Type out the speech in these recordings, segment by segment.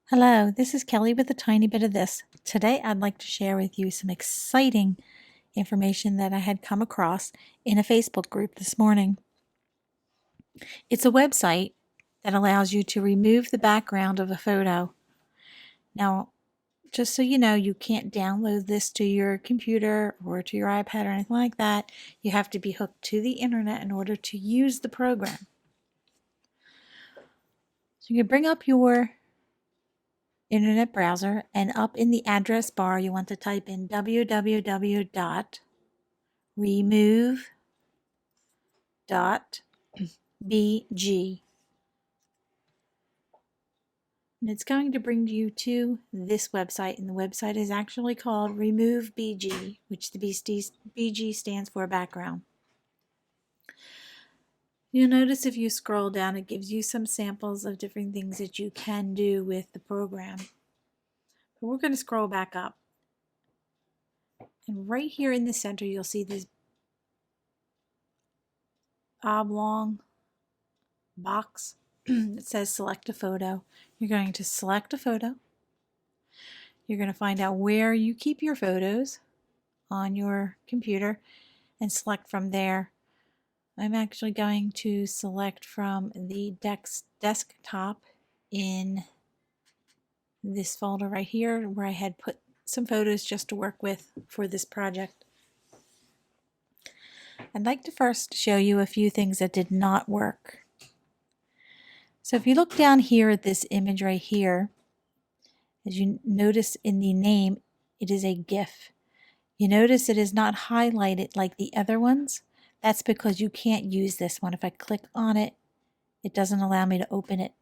Hello, this is Kelly with a tiny bit of this. Today I'd like to share with you some exciting information that I had come across in a Facebook group this morning. It's a website that allows you to remove the background of a photo. Now, just so you know, you can't download this to your computer or to your iPad or anything like that. You have to be hooked to the internet in order to use the program. So you can bring up your internet browser, and up in the address bar you want to type in www.remove.bg, and it's going to bring you to this website, and the website is actually called Remove BG, which the BG stands for background. You'll notice if you scroll down it gives you some samples of different things that you can do with the program, but we're going to scroll back up. And right here in the center, you'll see this oblong box that says select a photo. You're going to select a photo. You're going to find out where you keep your photos on your computer and select from there. I'm actually going to select from the desktop in this folder right here where I had put some photos just to work with for this project. I'd like to first show you a few things that did not work. So if you look down here at this image right here, as you notice in the name, it is a GIF. You notice it is not highlighted like the other ones. That's because you can't use this one. If I click on it, it doesn't allow me to open it.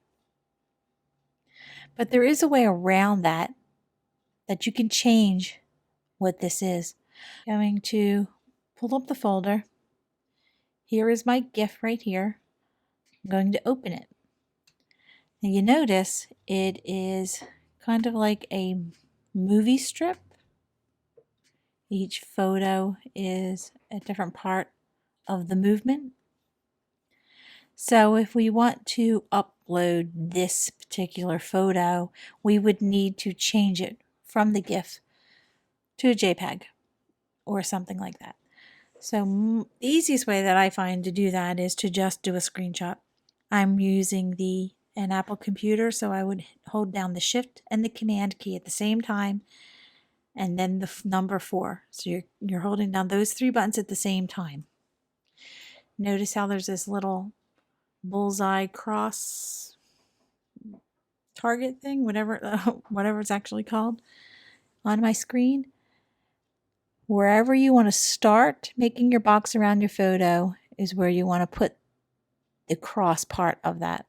But there is a way around that you can change what this is. I'm going to pull up the folder. Here is my GIF right here. I'm going to open it. And you notice it is kind of like a movie strip. Each photo is a different part of the movement. So if we want to upload this particular photo, we would need to change it from the GIF to a JPEG or something like that. So the easiest way that I find to do that is to just do a screenshot. I'm using an Apple computer, so I would hold down the Shift and the Command key at the same time, and then the number 4. So you're holding down those 3 buttons at the same time. Notice how there's this little bullseye cross target thing, whatever it's actually called, on my screen. Wherever you want to start making your box around your photo is where you want to put the cross part of that.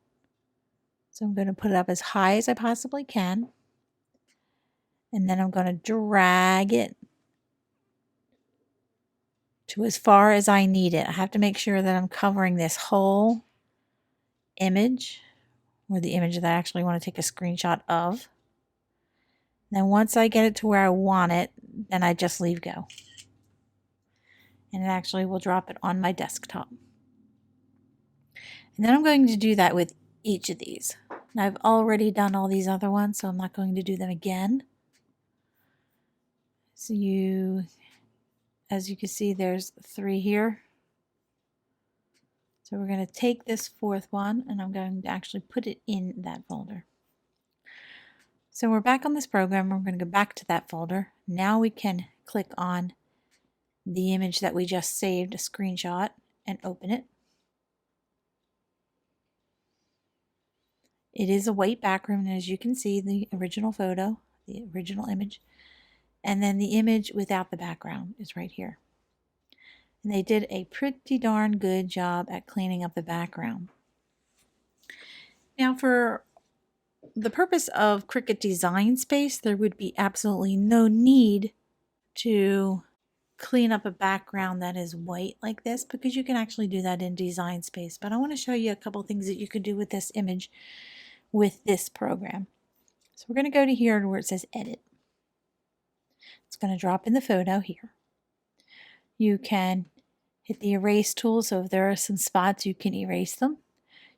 So I'm going to put it up as high as I possibly can, and then I'm going to drag it to as far as I need it. I have to make sure that I'm covering this whole image, or the image that I actually want to take a screenshot of. Then once I get it to where I want it, then I just leave go. And it actually will drop it on my desktop. And then I'm going to do that with each of these. Now I've already done all these other ones, so I'm not going to do them again. So as you can see, there's 3 here. So we're going to take this 4th one, and I'm going to actually put it in that folder. So we're back on this program. We're going to go back to that folder. Now we can click on the image that we just saved a screenshot and open it. It is a white background, as you can see, the original photo, the original image, and then the image without the background is right here. And they did a pretty darn good job at cleaning up the background. Now, for the purpose of Cricut Design Space, there would be absolutely no need to clean up a background that is white like this, because you can actually do that in Design Space. But I want to show you a couple things that you could do with this image with this program. So we're going to go to here where it says Edit. It's going to drop in the photo here. You can hit the erase tool, so if there are some spots, you can erase them.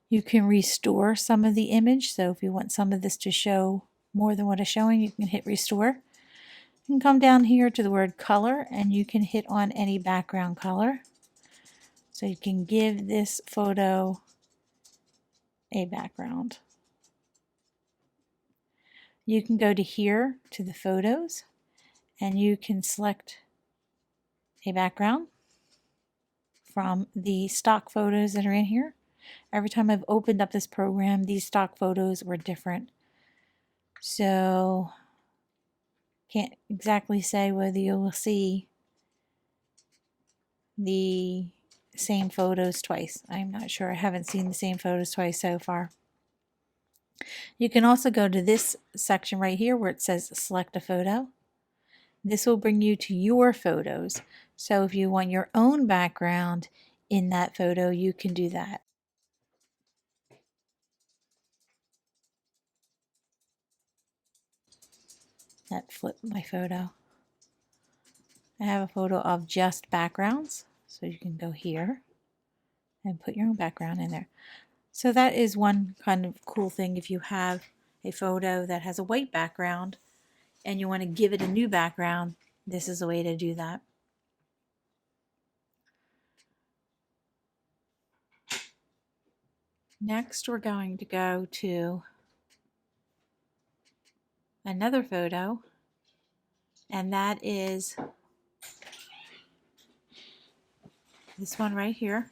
You can restore some of the image, so if you want some of this to show more than what is showing, you can hit restore. You can come down here to the word color and you can hit on any background color. So you can give this photo a background. You can go to here to the photos and you can select a background from the stock photos that are in here. Every time I've opened up this program, these stock photos were different. So can't exactly say whether you will see the same photos twice. I'm not sure. I haven't seen the same photos twice so far. You can also go to this section right here where it says select a photo. This will bring you to your photos. So if you want your own background in that photo, you can do that. That flipped my photo. I have a photo of just backgrounds. So you can go here and put your own background in there. So that is one kind of cool thing. If you have a photo that has a white background and you want to give it a new background, this is a way to do that. Next, we're going to go to another photo, and that is this one right here.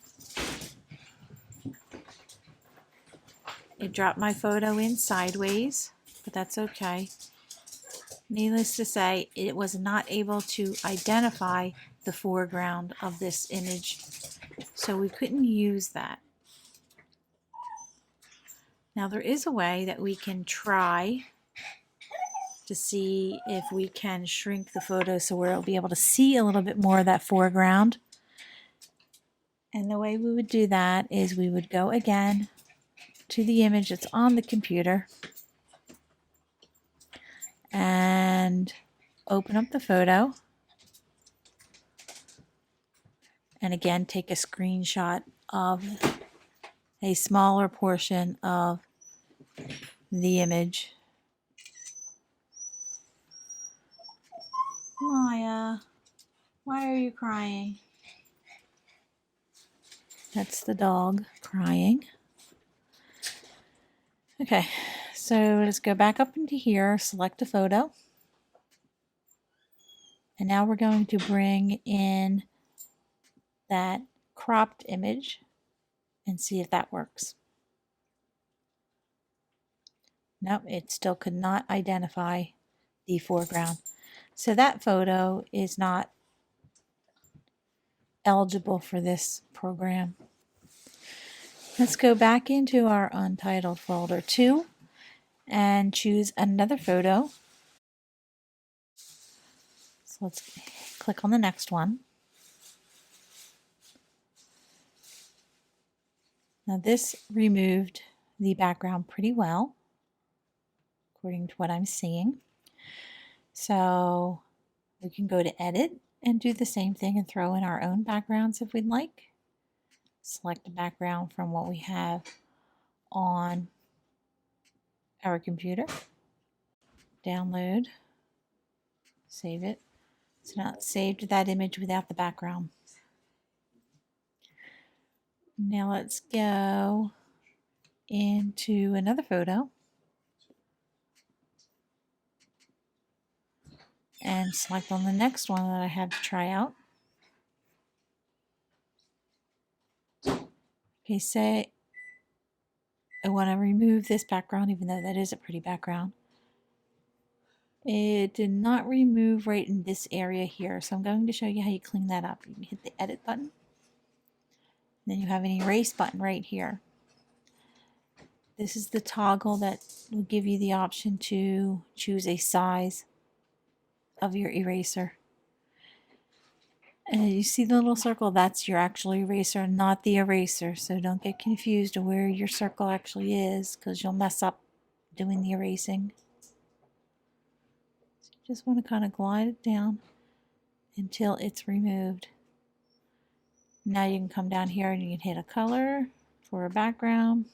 It dropped my photo in sideways, but that's okay. Needless to say, it was not able to identify the foreground of this image, so we couldn't use that. Now there is a way that we can try to see if we can shrink the photo so we'll be able to see a little bit more of that foreground. And the way we would do that is we would go again to the image that's on the computer and open up the photo. And again, take a screenshot of a smaller portion of the image. Maya, why are you crying? That's the dog crying. Okay, so let's go back up into here, select a photo. And now we're going to bring in that cropped image and see if that works. Nope, it still could not identify the foreground. So that photo is not eligible for this program. Let's go back into our Untitled folder 2 and choose another photo. So let's click on the next one. Now this removed the background pretty well, according to what I'm seeing. So we can go to edit and do the same thing and throw in our own backgrounds if we'd like. Select a background from what we have on our computer. Download. Save it. It's not saved that image without the background. Now let's go into another photo and select on the next one that I have to try out. Okay, say I want to remove this background, even though that is a pretty background. It did not remove right in this area here, so I'm going to show you how you clean that up. You hit the edit button, then you have an erase button right here. This is the toggle that will give you the option to choose a size of your eraser. And you see the little circle, that's your actual eraser, not the eraser. So don't get confused of where your circle actually is, because you'll mess up doing the erasing. So you just want to kind of glide it down until it's removed. Now you can come down here and you can hit a color for a background.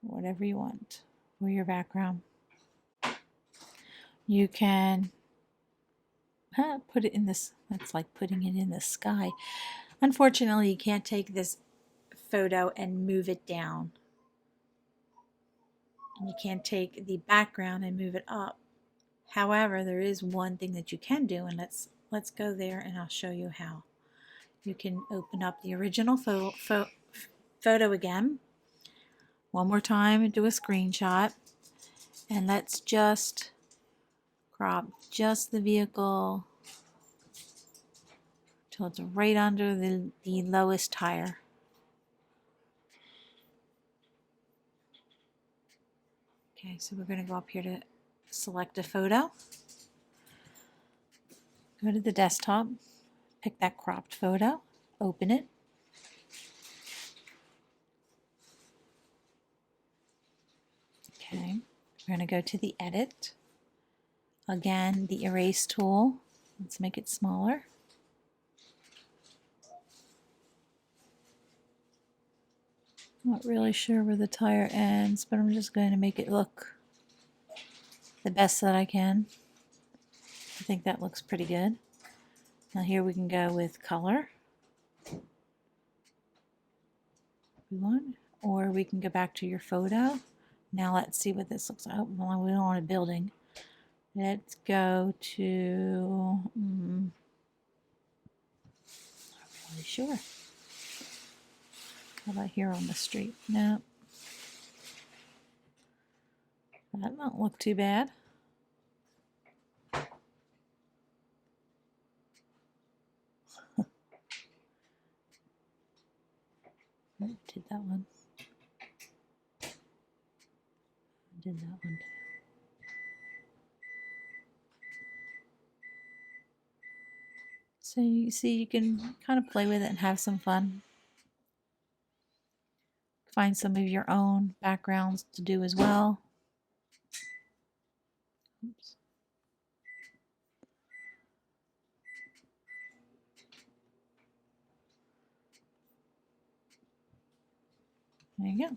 whatever you want for your background. You can put it in this, that's like putting it in the sky. Unfortunately, you can't take this photo and move it down. And you can't take the background and move it up. However, there is one thing that you can do, and let's go there and I'll show you how. You can open up the original photo again. One more time and do a screenshot. And let's just crop just the vehicle till it's right under the lowest tire. Okay, so we're going to go up here to select a photo. Go to the desktop, pick that cropped photo, open it. Okay, we're going to go to the edit. Again, the erase tool. Let's make it smaller. Not really sure where the tire ends, but I'm just going to make it look the best that I can. I think that looks pretty good. Now here we can go with color. We want, or we can go back to your photo. Now let's see what this looks like. Oh, well, we don't want a building. Let's go to, not really sure. How about here on the street? No. That don't look too bad. Did that one. Did that one too. So you see, you can kind of play with it and have some fun. Find some of your own backgrounds to do as well. Oops. There you go.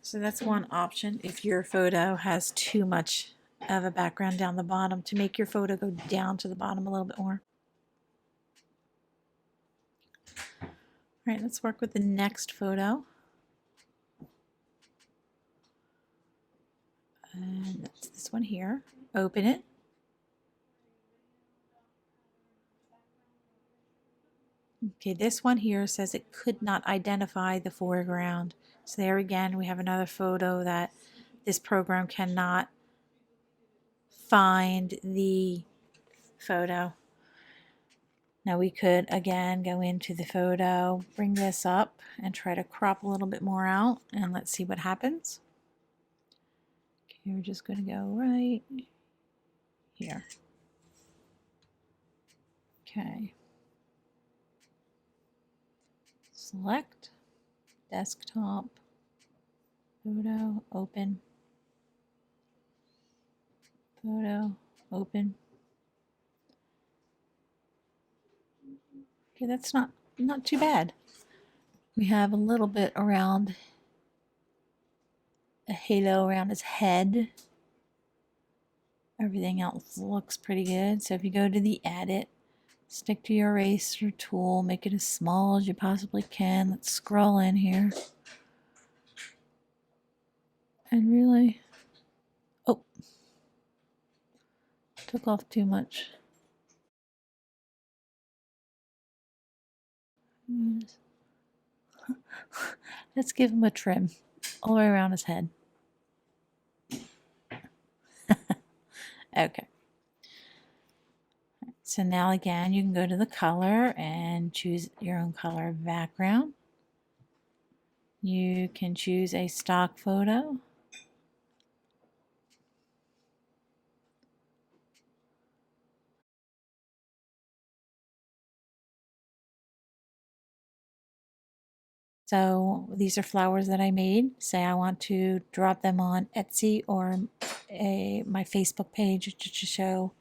So that's one option if your photo has too much of a background down the bottom, to make your photo go down to the bottom a little bit more. All right, let's work with the next photo. And that's this one here. Open it. Okay, this one here says it could not identify the foreground. So there again, we have another photo that this program cannot find the photo. Now we could again go into the photo, bring this up and try to crop a little bit more out, and let's see what happens. Okay, we're just going to go right here. Okay. Select, desktop, photo, open, photo, open. Okay, that's not too bad. We have a little bit around a halo around his head. Everything else looks pretty good. So if you go to the edit, stick to your eraser tool, make it as small as you possibly can. Let's scroll in here. And really, oh, took off too much. Let's give him a trim all the way around his head. Okay. So now again, you can go to the color and choose your own color background. You can choose a stock photo. So these are flowers that I made. Say I want to drop them on Etsy or my Facebook page to show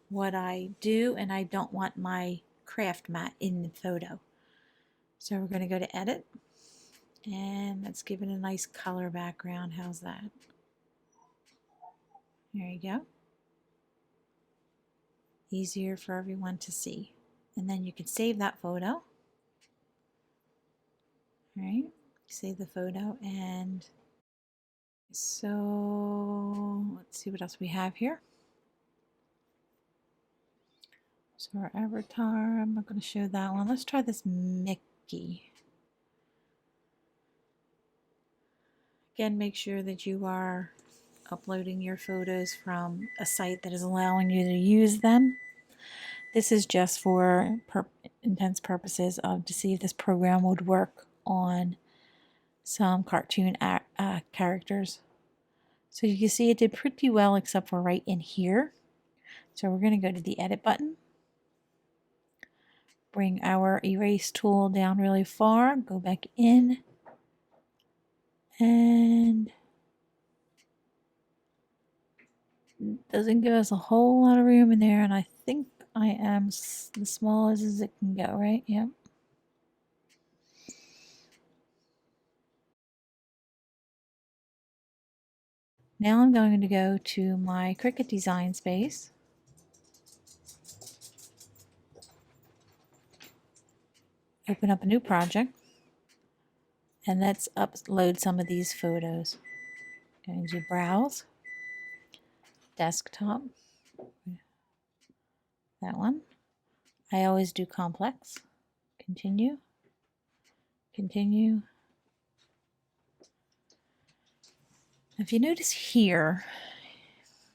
what I do, and I don't want my craft mat in the photo. So we're going to go to edit, And let's give it a nice color background. How's that? There you go. Easier for everyone to see. And then you can save that photo. All right, save the photo. And so let's see what else we have here. So our avatar, I'm not going to show that one. Let's try this Mickey. Again, make sure that you are uploading your photos from a site that is allowing you to use them. This is just for intense purposes of to see if this program would work on some cartoon characters. So you can see it did pretty well except for right in here. So we're going to go to the edit button. Bring our erase tool down really far. Go back in. And doesn't give us a whole lot of room in there. And I think I am as small as it can go, right? Yep. Now I'm going to go to my Cricut design space. Open up a new project. And let's upload some of these photos. Going to browse. Desktop. That one. I always do complex. Continue. Continue. If you notice here,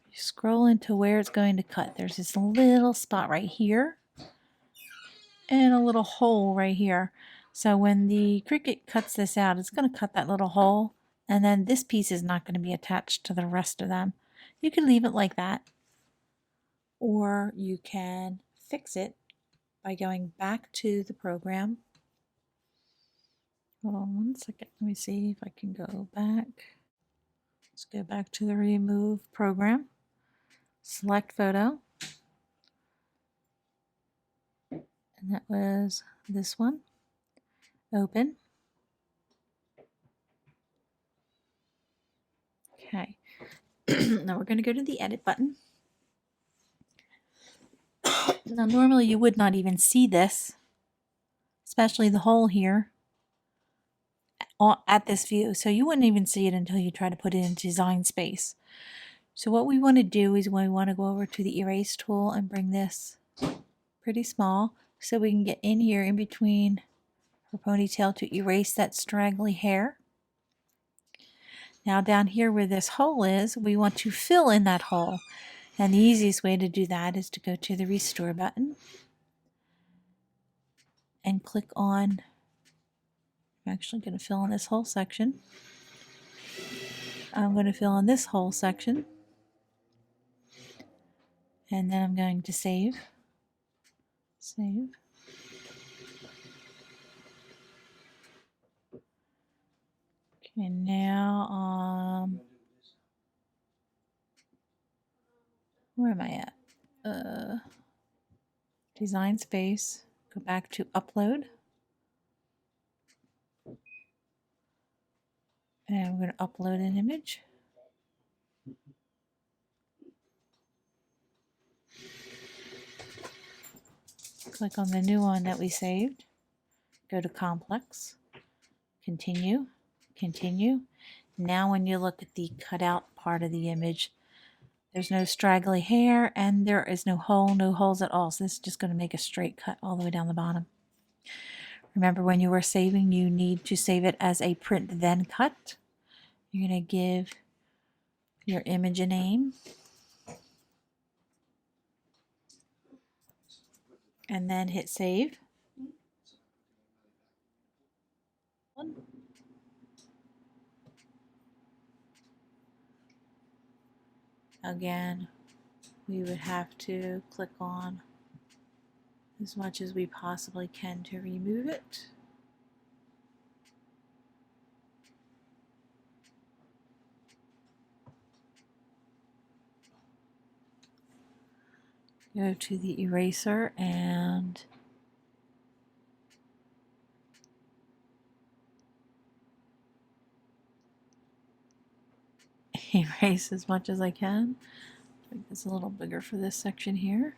you scroll into where it's going to cut. There's this little spot right here and a little hole right here. So when the Cricut cuts this out, it's going to cut that little hole, and then this piece is not going to be attached to the rest of them. You can leave it like that, or you can fix it by going back to the program. Hold on one second. Let me see if I can go back. Let's go back to the remove program. Select photo. And that was this one. Open. Okay. Now we're going to go to the edit button. Now normally you would not even see this, especially the hole here at this view. So you wouldn't even see it until you try to put it in design space. So what we want to do is we want to go over to the erase tool and bring this pretty small so we can get in here in between her ponytail to erase that straggly hair. Now down here where this hole is, we want to fill in that hole. And the easiest way to do that is to go to the restore button and click on, I'm actually going to fill in this whole section. I'm going to fill in this whole section. And then I'm going to save. Save. Okay, now, where am I at? Design space. Go back to upload. And we're going to upload an image. Click on the new one that we saved. Go to complex. Continue. Continue. Now when you look at the cutout part of the image, there's no straggly hair and there is no hole, no holes at all. So this is just going to make a straight cut all the way down the bottom. Remember, when you are saving, you need to save it as a print then cut. You're going to give your image a name. And then hit save. Again, we would have to click on as much as we possibly can to remove it. Go to the eraser and erase as much as I can. Make this a little bigger for this section here.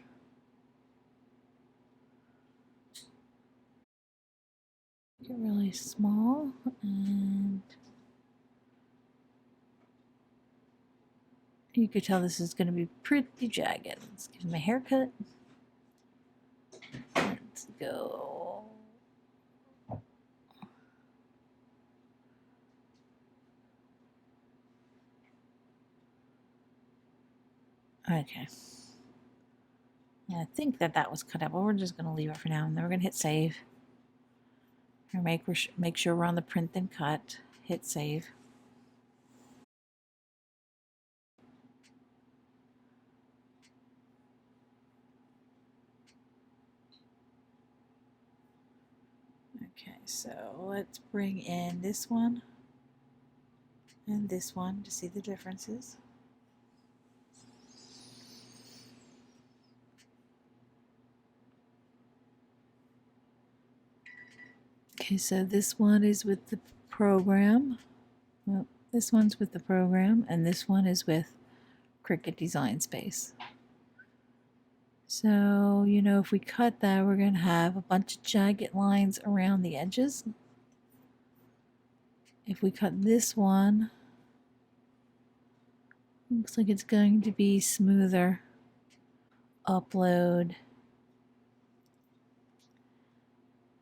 Make it really small, and you could tell this is going to be pretty jagged. Let's give him a haircut. Let's go. Okay. I think that was cut out, but we're just going to leave it for now, and then we're going to hit save. Make sure we're on the print and cut. Hit save. Okay, so let's bring in this one and this one to see the differences. Okay, so this one is with the program. Well, this one's with the program, and this one is with Cricut Design Space. So, you know, if we cut that, we're going to have a bunch of jagged lines around the edges. If we cut this one, looks like it's going to be smoother. Upload.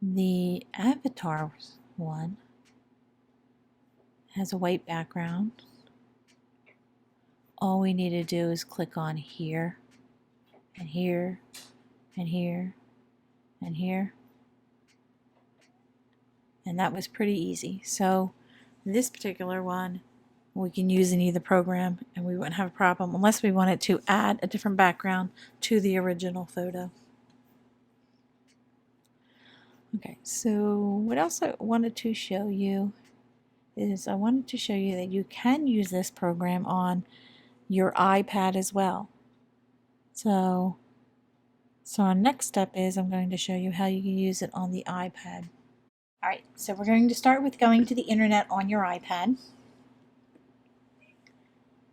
The avatar one has a white background. All we need to do is click on here and here and here and here. And that was pretty easy. So this particular one we can use in either program and we wouldn't have a problem unless we wanted to add a different background to the original photo. Okay, so what else I wanted to show you is I wanted to show you that you can use this program on your iPad as well. So our next step is I'm going to show you how you can use it on the iPad. Alright, so we're going to start with going to the internet on your iPad.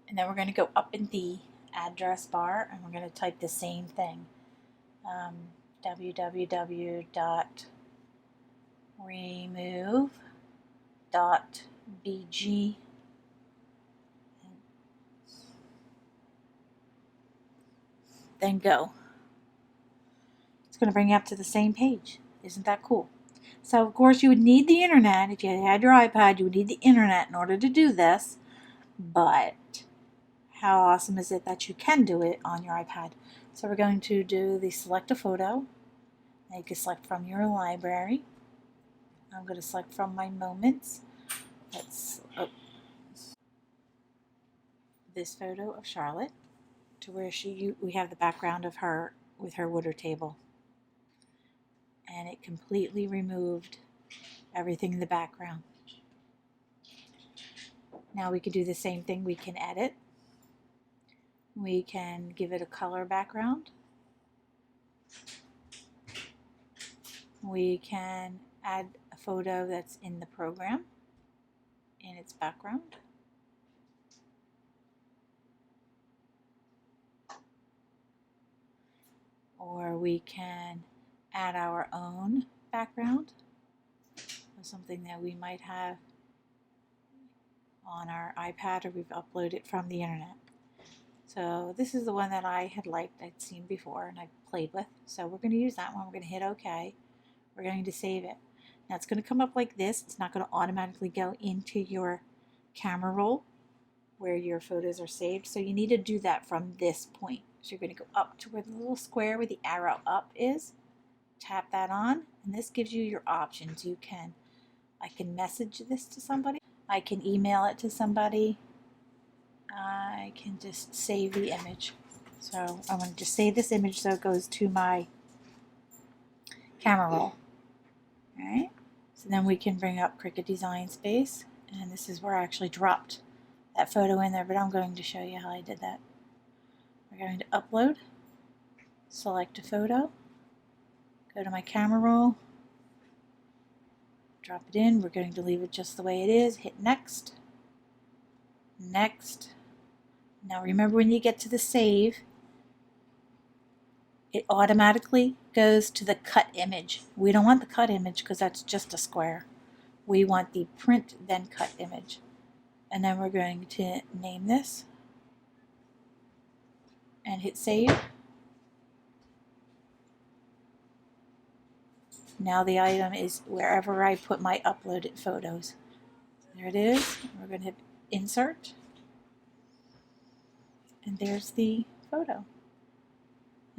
And then we're going to go up in the address bar and we're going to type the same thing. www.remove.bg. Then go. It's going to bring you up to the same page. Isn't that cool? So of course you would need the internet. If you had your iPad, you would need the internet in order to do this. But how awesome is it that you can do it on your iPad? So we're going to do the select a photo. Now you can select from your library. I'm going to select from my moments. This photo of Charlotte to where we have the background of her with her water table. And it completely removed everything in the background. Now we can do the same thing. We can edit. We can give it a color background. We can add a photo that's in the program in its background. Or we can add our own background of something that we might have on our iPad or we've uploaded from the internet. So this is the one that I had liked, I'd seen before and I played with. So we're going to use that one. We're going to hit OK. We're going to save it. Now it's going to come up like this. It's not going to automatically go into your camera roll where your photos are saved. So you need to do that from this point. So you're going to go up to where the little square with the arrow up is. Tap that on, and this gives you your options. I can message this to somebody. I can email it to somebody. I can just save the image. So I'm going to just save this image so it goes to my camera roll. Alright, so then we can bring up Cricut Design Space, and this is where I actually dropped that photo in there, but I'm going to show you how I did that. We're going to upload, select a photo, go to my camera roll, drop it in. We're going to leave it just the way it is. Hit next, next, Now remember, when you get to the save, it automatically goes to the cut image. We don't want the cut image because that's just a square. We want the print then cut image. And then we're going to name this and hit save. Now the item is wherever I put my uploaded photos. There it is. We're going to hit insert. And there's the photo.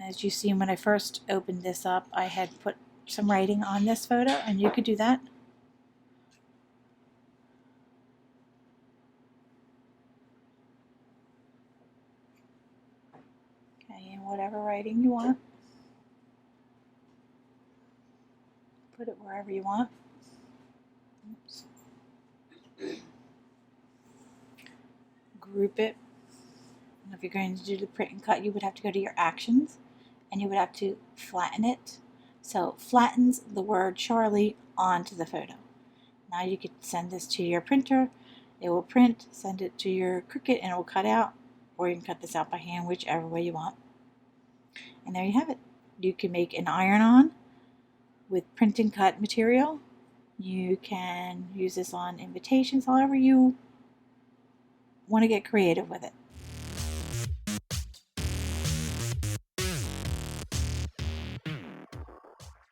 As you see, when I first opened this up, I had put some writing on this photo, and you could do that. Okay, and whatever writing you want. Put it wherever you want. Oops. Group it. And if you're going to do the print and cut, you would have to go to your actions and you would have to flatten it. So it flattens the word Charlie onto the photo. Now you could send this to your printer. It will print, send it to your Cricut, and it will cut out, or you can cut this out by hand, whichever way you want. And there you have it. You can make an iron-on with print and cut material. You can use this on invitations, however you want to get creative with it.